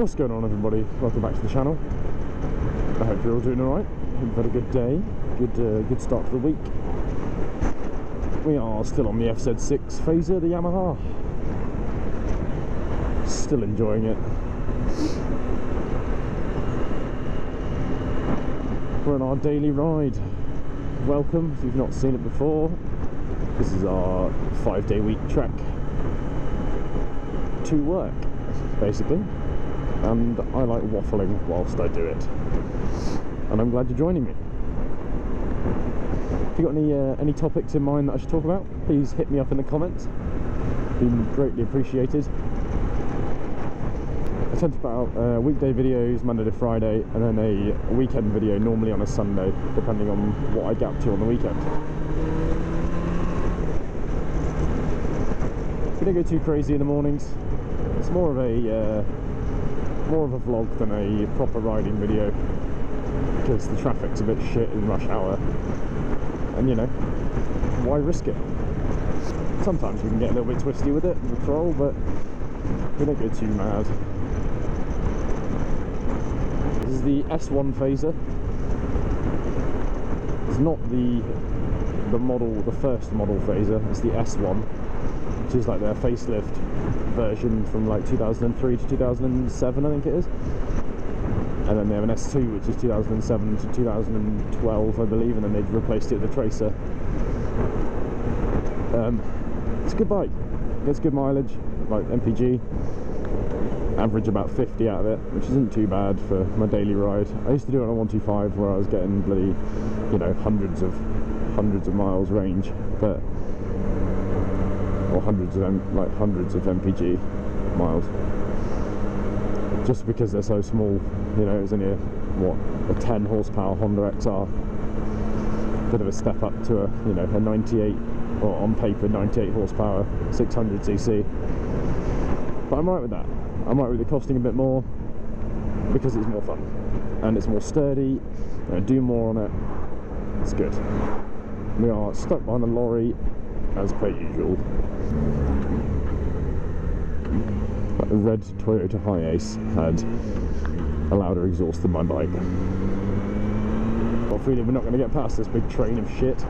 What's going on, everybody? Welcome back to the channel. I hope you're all doing alright. Hope you've had a good day, good start to the week. We are still on the FZ6 Fazer, the Yamaha. Still enjoying it. We're on our daily ride. Welcome, if you've not seen it before. This is our 5-day week trek to work, basically. And I like waffling whilst I do it. And I'm glad you're joining me. If you've got any topics in mind that I should talk about, please hit me up in the comments. Been greatly appreciated. I tend to put out weekday videos Monday to Friday, and then a weekend video normally on a Sunday, depending on what I get up to on the weekend. We don't go too crazy in the mornings. It's more of a vlog than a proper riding video, because the traffic's a bit shit in rush hour, and you know, why risk it? Sometimes we can get a little bit twisty with it, with the throttle, but we don't go too mad. This is the S1 Fazer. It's not the first model Fazer, it's the S1, which is like their facelift version from like 2003 to 2007, I think it is. And then they have an S2, which is 2007 to 2012, I believe, and then they've replaced it with a Tracer. It's a good bike, gets good mileage, like MPG. Average about 50 out of it, which isn't too bad for my daily ride. I used to do it on a 125 where I was getting bloody, you know, hundreds of miles range, but or hundreds of MPG miles, just because they're so small. You know, it was only a 10 horsepower Honda XR. Bit of a step up to a 98, or on paper 98 horsepower 600cc, but I'm right with that. I'm right with it costing a bit more because it's more fun and it's more sturdy. I do more on it. It's good. We are stuck behind a lorry as per usual. The red Toyota Hiace had a louder exhaust than my bike. Got a feeling we're not going to get past this big train of shit.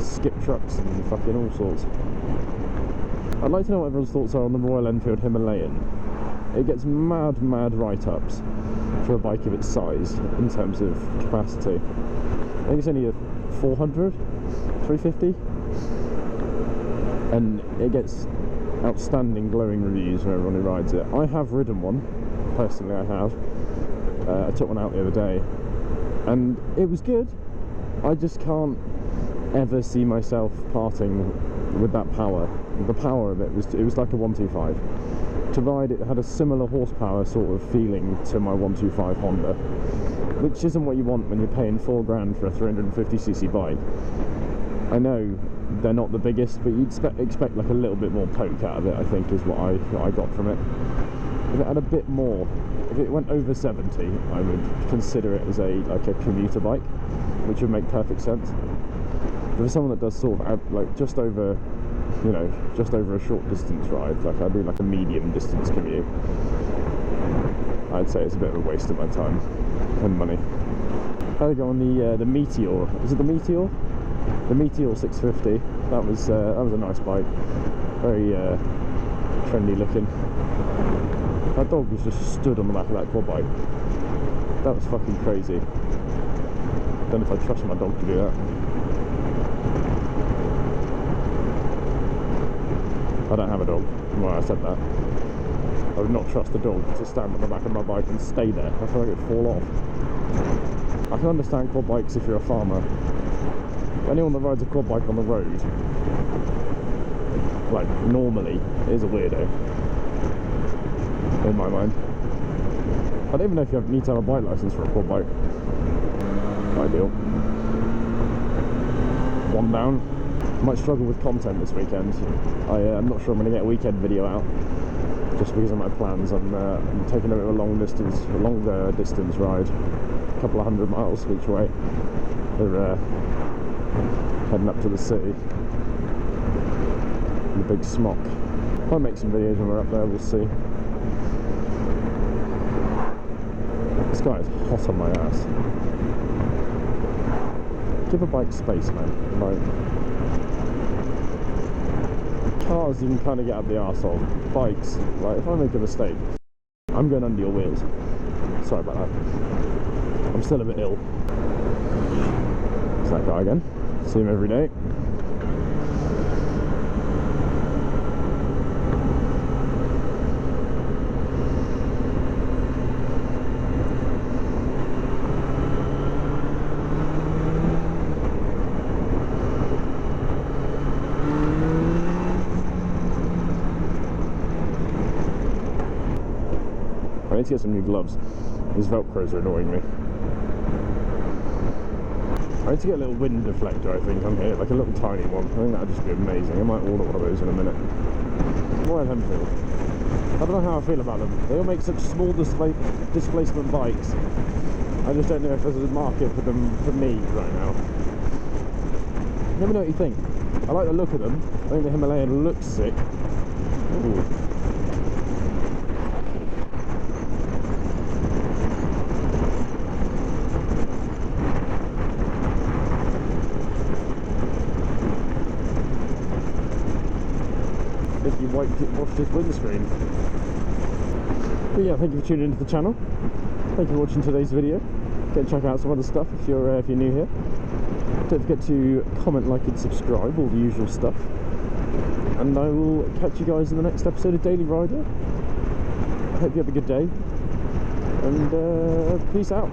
Skip trucks and fucking all sorts. I'd like to know what everyone's thoughts are on the Royal Enfield Himalayan. It gets mad write-ups for a bike of its size in terms of capacity. I think it's only a 400, 350, and it gets outstanding glowing reviews from everyone who rides it. I have ridden one, personally I have. I took one out the other day, and it was good. I just can't ever see myself parting with that power. The power of it was like a 125. To ride it had a similar horsepower sort of feeling to my 125 Honda, which isn't what you want when you're paying $4 grand for a 350cc bike. I know they're not the biggest, but you'd expect like a little bit more poke out of it, I think, is what I got from it. If it had a bit more, if it went over 70, I would consider it as like a commuter bike, which would make perfect sense. But for someone that does sort of like just over a short distance ride, like I do like a medium distance commute, I'd say it's a bit of a waste of my time and money. I go on the Meteor. Is it the Meteor? The Meteor 650. That was a nice bike. Very trendy looking. That dog was just stood on the back of that quad bike. That was fucking crazy. Don't know if I trust my dog to do that. I don't have a dog. Well, I said that. I would not trust a dog to stand on the back of my bike and stay there. I feel like it'd fall off. I can understand quad bikes if you're a farmer. Anyone that rides a quad bike on the road, like normally, is a weirdo, in my mind. I don't even know if you need to have a bike license for a quad bike. Ideal. One down. Might struggle with content this weekend. I'm not sure I'm going to get a weekend video out, just because of my plans. I'm taking a bit of a longer distance ride, a couple of 100 miles each way. We're heading up to the city, the big smock. Might make some videos when we're up there, we'll see. This guy is hot on my ass. Give a bike space, man. Like, cars you can kind of get up the arse of. Bikes, like, if I make a mistake, I'm going under your wheels. Sorry about that. I'm still a bit ill. It's that guy again. See him every day. I need to get some new gloves. These Velcros are annoying me. I need to get a little wind deflector, I think, on here, like a little tiny one. I think that'd just be amazing. I might order one of those in a minute. Royal Enfield. I don't know how I feel about them. They all make such small displacement bikes. I just don't know if there's a market for them for me right now. Let me know what you think. I like the look of them. I think the Himalayan looks sick. Ooh. If you washed his windscreen. But yeah, thank you for tuning into the channel. Thank you for watching today's video. Go and check out some other stuff if you're new here. Don't forget to comment, like and subscribe, all the usual stuff. And I will catch you guys in the next episode of Daily Rider. I hope you have a good day. And peace out.